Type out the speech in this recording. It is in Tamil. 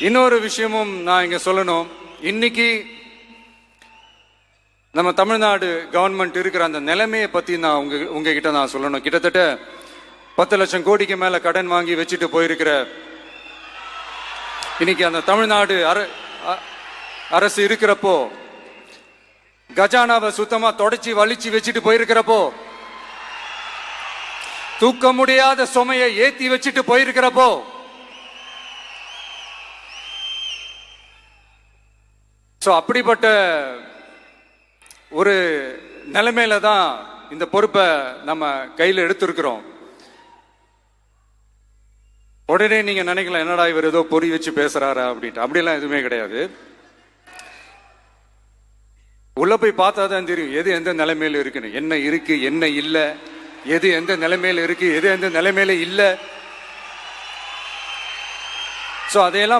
இன்னொரு விஷயமும் நான் இங்க சொல்லணும். இன்னைக்கு நம்ம தமிழ்நாடு கவர்மெண்ட் இருக்கிற அந்த நிலைமையை பத்தி நான் உங்ககிட்ட நான் சொல்லணும். கிட்டத்தட்ட 10 லட்சம் கோடிக்கு மேல கடன் வாங்கி வச்சுட்டு போயிருக்கிற இன்னைக்கு அந்த தமிழ்நாடு அரசு இருக்கிறப்போ, கஜானாவை சுத்தமா தொடச்சி வலிச்சு வச்சுட்டு போயிருக்கிறப்போ, தூக்க முடியாத சுமையை ஏத்தி வச்சுட்டு போயிருக்கிறப்போ, அப்படிப்பட்ட ஒரு நிலைமையில தான் இந்த பொறுப்பை நம்ம கையில் எடுத்திருக்கிறோம். உடனே நீங்க நினைக்கலாம், என்னடா இவர் ஏதோ பொறி வச்சு பேசுறாரா அப்படின்ட்டு. அப்படிலாம் எதுவுமே கிடையாது. உள்ள போய் பார்த்தா தான் தெரியும் எது எந்த நிலைமையில இருக்குன்னு, என்ன இருக்கு என்ன இல்லை, எது எந்த நிலைமையில இருக்கு எது எந்த நிலைமையில இல்லை. அதையெல்லாம்